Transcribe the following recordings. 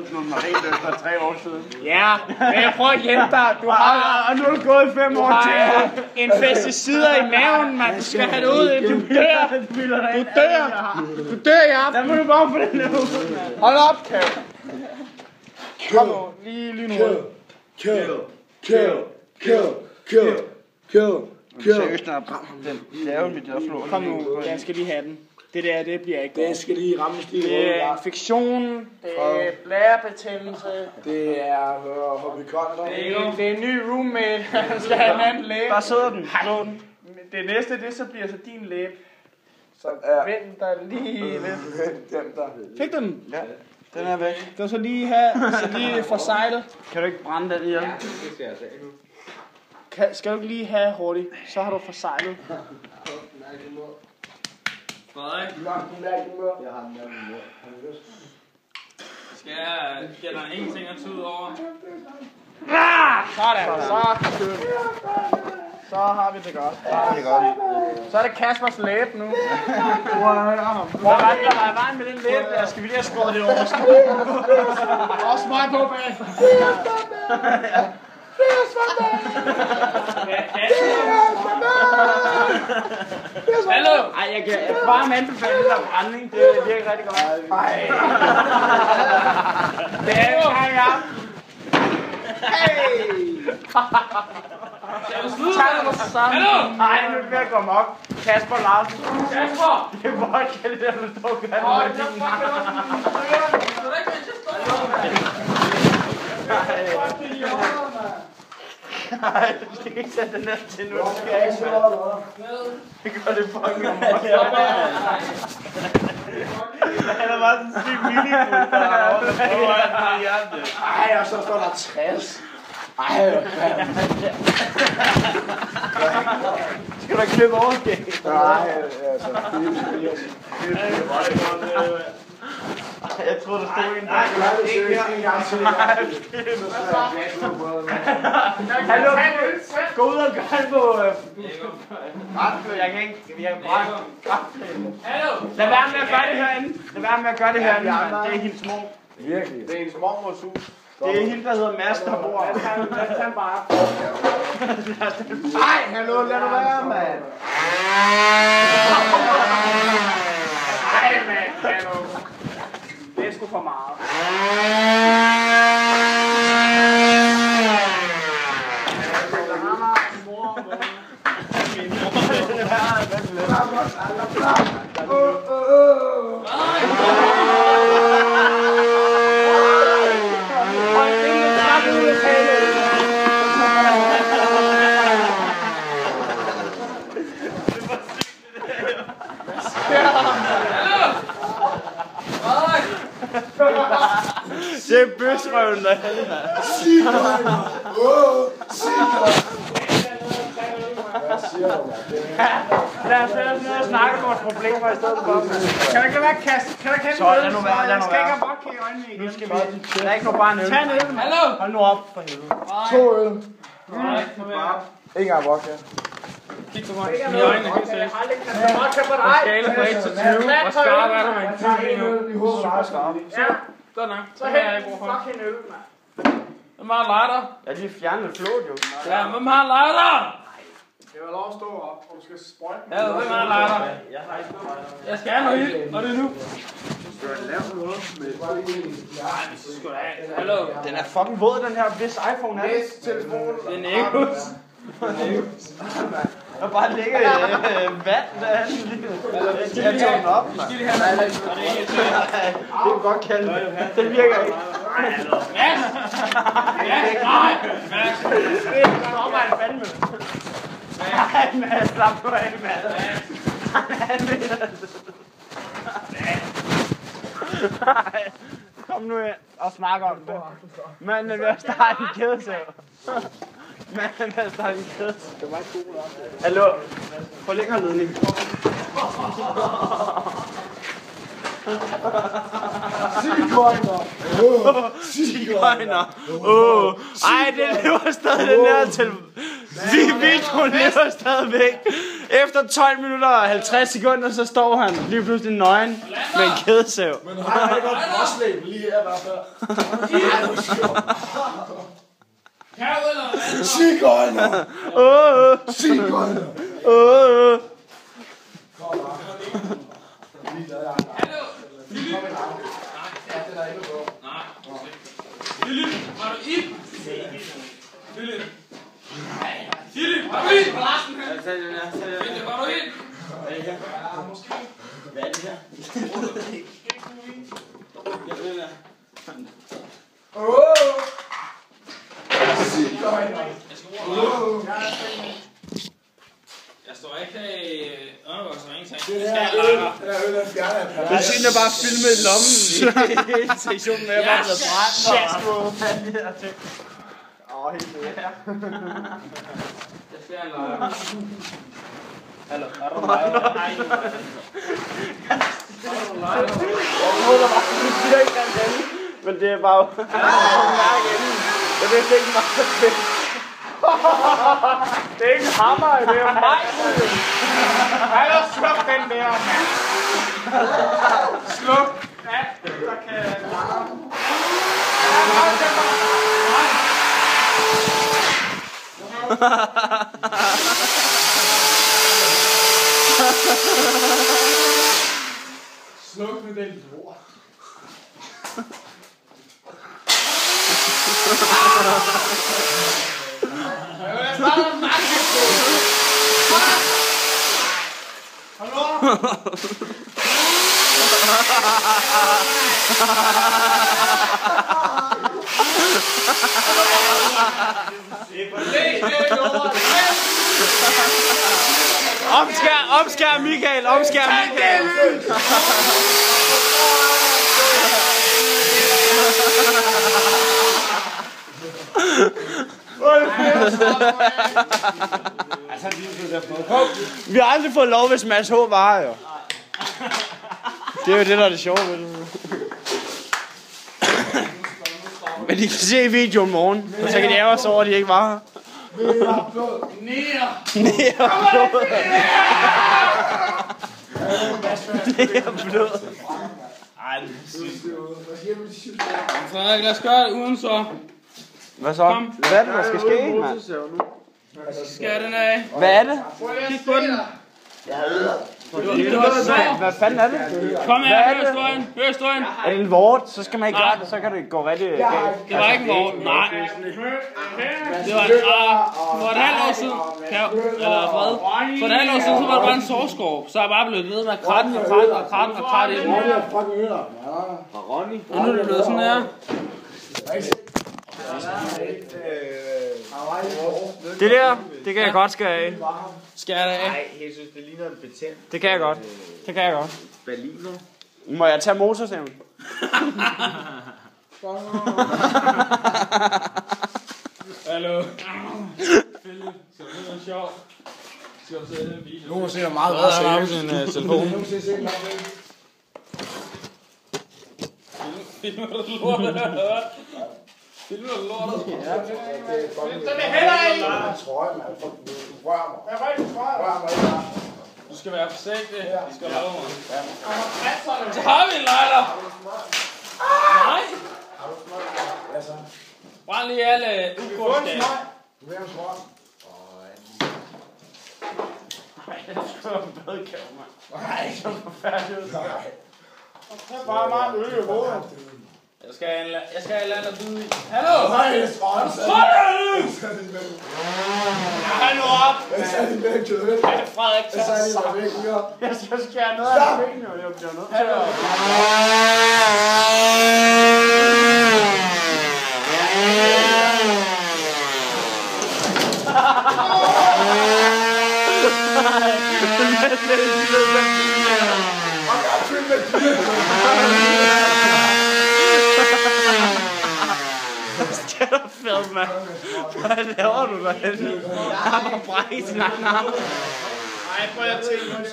For 3 år siden. Ja, men jeg prøver at hjælpe dig. Du har, og nu er det gået 5 år til. en pesticider i maven, man. Du skal have det ud. Du dør. Du dør i aften. Der må du bare på den her. Hold op, Kære. Kom nu, lige lynhurtigt. Kill. Seriøst, når jeg brænder den. Det er jo mit jævflå. Kom nu, jeg skal lige have den. Det der, det bliver ikke Det godt. skal lige ramme stil. Det er infektion, det er blærebetændelse. Det er hobbykonder. Det er en ny roommate, han skal have en anden læge. Der sidder den. Slå den. Det næste, det så bliver så din læge. Så vent dig lige lidt. Fik du den? Ja, den er væk. Det var så lige forsejlet. Kan du ikke brænde den ihjel? Skal du ikke lige have hurtigt, så har du forsejlet. Frederik, skal jeg give dig en ting at tude over? Sådan, så har vi det godt. Så er det Kaspers læbe nu. Hvor var det, der var i vejen med den læbe der? Skal vi lige have skåret det over? Og smøg på bag. Hallo! Ej, jeg kan bare anbefale det der brænding. Det virker rigtig godt. Ej. Det er jo her i aften. Hey! Tak for sammen. Nej, nu er det ved at gå mok. Kasper Larsen. Kasper! Det er vodka, det der, du står og gør. Nej, du skal ikke sætte den ned til nu. Det gør det fucking mok. Han er bare sådan en syg minifuld derovre. Ej, og så står der 60. Ej, hvad fanden. Skal du klippe overskæg? Nej, altså, Jeg troede, der stod en nej, du har det seriøst en gang til. Hallo, gå ud og gør det på... Jeg kan ikke... Jeg kan bare... Hallo! Lad være med at gøre det herinde. Lad være med at gøre det herinde. Det er hendes mor. Virkelig. Det er hendes mormors hus. Det er hende, der hedder Mads, der bor. Lad os bare. Ej, hallo, lad nu være, mand. Ej, mand, hallo. Det er sgu for meget. Det er bøsrøven, der Lad os ned og snakke om vores problemer i stedet for. Kan du ikke være kaste? Kan du ikke hente Så lad nu være, lad nu Jeg skal ikke være. have vodka i øjnene igen. Nu skal vi... Der er ikke noget bare en øl. Tag en øl, mand. Hallo! Hold nu op for helvede. 2 øl. Nej, kom her. Ingen af vodka. Kig på mig. Mine øjne, helt seriøst. Vodka på På dig. skala fra 1 til 20. Hvor skarp er du med en 20 lige nu? I hovedet er meget skarpe. Ja, Godt nok. så Så har jeg ikke hent brug for. fucking øl, mand. Hvem har lighter? Jeg har lige fjernet flået, jo. Ja, hvem har lighter? Det var lov at stå op, og du skal sprøjte. Ja, hvem har lighter? Jeg har ikke noget. Jeg skal have noget ild, og det er nu. Nej, Så skal du have. Hallo? den er fucking våd, den her. Hvis iPhone er det. Telefonen. Det er Negus. Der bare ligger vand derinde. Jeg tog den op, mand. Skal de have noget? Og det er ikke til. Det kan godt kalde det. Den virker ikke. Mads! Mads! Nej! Mads! Det stopper en fandme. Nej, Mads, slap nu af, Mads. Nej, kom nu ind og snak om det. Manden er ved at starte en kædesav. Manden er ved at starte en kædesav. Det var ikke god nok. Hallo? Forlænger ledningen. Sigøjner. Ej, det lever stadig den der Videoen lever stadigvæk. Efter 12 minutter og 50 sekunder, så står han lige pludselig nøgen med en kædesav. Men har jeg godt gråslæb lige her, der før. Sigøjner! Sigøjner! Hallo! Philip, har du ild? Philip! Philip, har du ild? Philip, har du ild? Hvad er det her? Jeg står ikke her i underbukser og ingenting. Det skal jeg lade. Det synes jeg bare filmet i lommen i hele sektionen med, at jeg bare blev brændt. Helt det her. Det skal jeg lade. Hallo, er du live? Nej, du er live. Men det er bare... Jeg vidste ikke meget fedt. Det er ikke en hammer, det er mig. Hallo, sluk den der, mand. Sluk. Ja, der kan... Sluk med den lort. Omskær Michael, omskær Michael. Vi har aldrig fået lov, hvis Mads H. var her, jo. Det er jo det, der er det sjove ved det. Men de kan se i videoen i morgen, og så kan de ære os over, at de ikke var her. Blod. Frederik, lad os gøre det uden så. Hvad så? Hvad er det, der skal ske, mand? Skær den af. Hvad er det? Kig på den. Hvad fanden er det? Kom her, hør historien. Hør historien. Er det en vort? Så skal man ikke gøre det, så kan det gå rigtig galt. Det var ikke en vort. Nej. Det var for et halvt år siden. Eller Fred. For et halvt år siden, så var det bare en sårskorp. Så er jeg bare blevet ved med at kratte i den. Og nu er det blevet sådan her. Det der, det kan jeg godt skære af. Skær det af. Nej, jeg synes, det ligner en betændt. Det kan jeg godt. Det kan jeg godt. Berliner. Må jeg tage motorsaven? Hallo. Philip, så det er sjovt. Skal du se den video? Nu ser jeg meget godt seriøst. Telefon. Filmer du lortet? Filmer du lortet? Ja. Så det heller ikke! Jeg tror, man får rør mig. Rør mig ikke. Du skal være forsigtig. De skal love mig. Så har vi en lighter! Nej! Brænd lige alle ukortskab. Du vil have en smøg? Nej, det er sgu en badekæv, mand. Nej, Så forfærdeligt ud. nej. Det er bare meget øl i hovedet. Jeg skal have en eller anden bid i. Hallo! Nej, jeg tror også. Hallo op! Jeg sagde din væk, Kjød. Frederik, Jeg sagde din væk, Kjød. jeg skal skære noget af benene, og jeg bliver nødt til at... Det er fedt, mand. Hvad laver du derhenne? Jeg har bare brækket sin egen arm. Ej, prøv at tænke på det.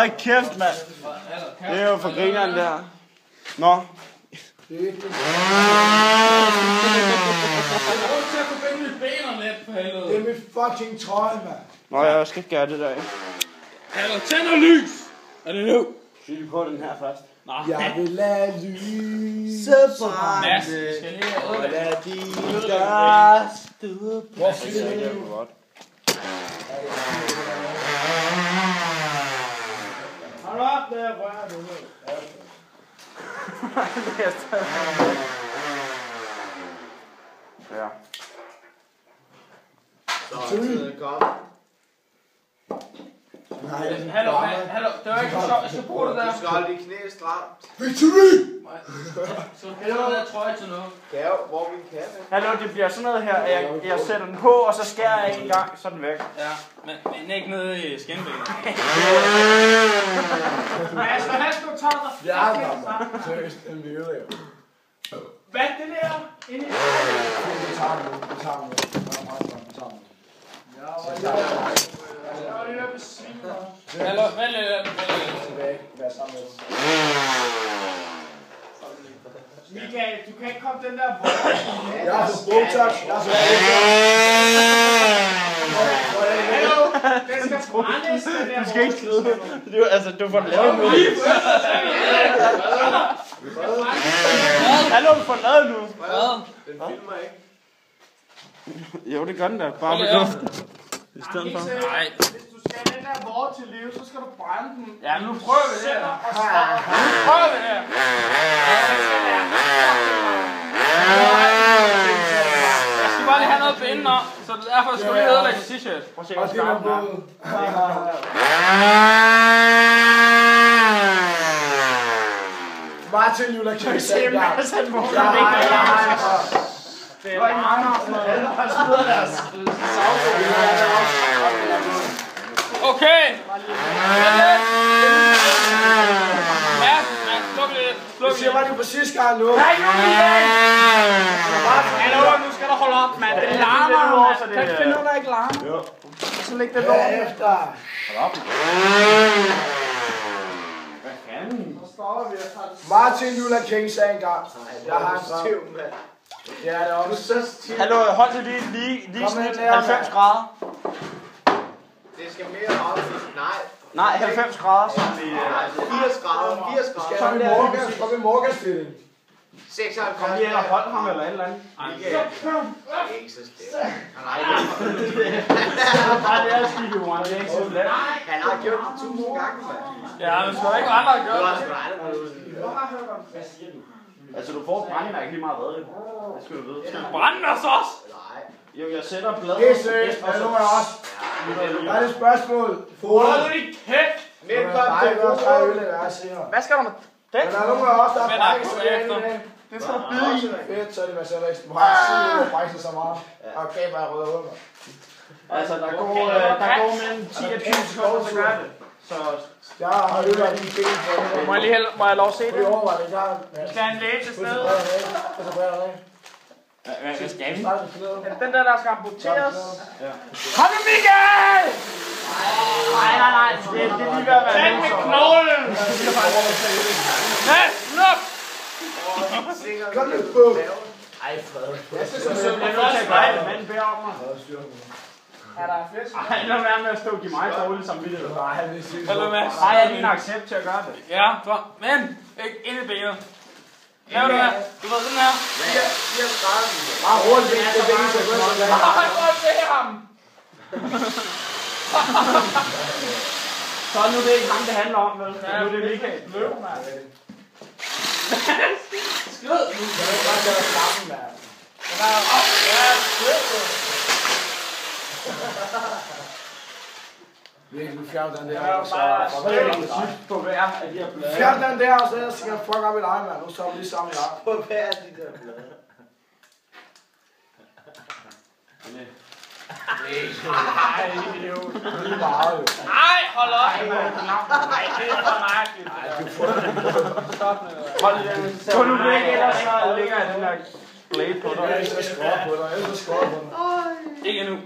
Hold kæft, mand. Det er jo for grineren der. Nå. Det er ikke det. Det er mit fucking trøje, mand. Nå, jeg skal ikke gøre det der, ikke? Hallo, tænd og lys! Er det nu? Skal vi prøve den her først? Nej. Jeg vil lade lyse Mads, brænde. vi skal lige Og have lad din græs stå på. Det er godt. Hold op med at røre det nu. Ja. Så er det godt. Hallo, det var ikke så sjovt. Jeg skal bruge det der. Du skal holde dit knæ stramt. Victory! Så skal du der trøje til noget. Gav, hvor er min kappe? Hallo, det bliver sådan noget her. Jeg sætter den på, og så skærer jeg en gang, så er den væk. Ja, men ikke nede i skinbenet. Mads, hvad skal du tage dig? Ja, mand. Seriøst, en video. Hvad er det der? Inde i Vi tager den nu. Vi tager den nu. Vi tager den nu. Jeg var lige ved at besvime mig. Hallo, vent lidt. Tilbage. Vær sammen med os. Michael, du kan ikke komme den der hvor. Jeg er så Botox. Jeg er så Hallo, den skal brændes, den der. Du skal ikke skride. Du får den lavet nu. Hallo, du får den lavet nu. Hvad? Den filmer ikke. Jo, det gør den da. Bare med luften. I stedet for. Nej. Hvis du skal den der vor til live, så skal du brænde den. Ja, nu prøver vi det her. Nu prøver vi det her. Jeg skal bare lige have noget på inden om, så derfor skal vi lige ødelægge t-shirt. Prøv at se, Og hvor det er skarp den er. både. Martin Luther King sagde der. Det er larmer og sådan noget. Okay. Mads, sluk lidt. Du siger bare, det på sidste gang nu. Hallo, nu skal du holde op, mand. Det larmer, mand. Kan ikke finde noget, der ikke larmer? Så læg det lort. Efter. Martin Luther King sagde engang. Jeg har en Stiv, mand. Ja, det er også. Hallo, hold det lige snit 90 grader. Det skal mere op. Nej. Nej, 90 grader, som vi... 80 grader. 80 grader. Kom i morgenstilling. 96. Kom lige ind og hold ham eller et eller andet. Michael. Ikke så slemt. Nej, Nej, det er skidt, Johan. Det er ikke så let. han har gjort det 1000 gange, mand. Ja, men skal der ikke andre gøre Du har det? sgu aldrig noget. Altså, du får et brændemærke lige meget hvad, jo. Det skal du vide. Brænde os også! Nej. Jo, jeg sætter bladet. Det er seriøst. Jeg lover jeg også. Der er et spørgsmål. Hold nu din kæft! Velkommen til Fodbold. Hvad skal der med den? Men der lover jeg også, der Men er der er brækket kun sig efter. i. Den skal du bide i. Fedt, så er det Marcel Eriksen. Du har ikke brækket så meget. Og kameraet røde hul. Altså, der går mellem 10 og 20 sekunder, så gør det. Så Jeg har ødelagt dine ben for det. Må jeg lov at se Det overvejer det klart. Skal han læge til stede? Og så brænder det af. hvad skal vi? Start med klæder. Er det den der skal amputeres? Kom nu, Michael! Nej. Det er lige ved at være Tag med knoglen! Mads, luk! Kom nu på. Ej, fred. Jeg synes, Jeg er nødt til at gøre det, manden beder om mig. Er der flæsk? Ej, lad være med at stå og give mig dårligt samvittighed. Nej, det er sygt. Hallo Mads. Nej, jeg er din accept til at gøre det. Ja, men ikke ind i benet. Lav det her. Du ved den her. 80 grader. Bare rundt det er det så godt. Ej, hvor er det ham? Så nu er det ikke ham, det handler om, vel? Nu er det Michael. Løb, mand. Skrid. Jeg vil bare gøre sammen, mand. Ja, skrid. Virkelig, fjern den der. Og så Så er det sygt på hver af de her blade. fjern den der, og så skal jeg fuck op i lejen, mand. Nu står vi lige sammen i lejen. På hver af de der blade. Ej, idiot. Det er meget, jo. Ej, hold op. Ej, det er for mærkeligt. Stop nu. Hold lige den. Gå nu væk, ellers så ligger jeg den der blade på dig. Jeg er ikke så skåret på dig. Jeg er så skåret på dig. Ikke endnu.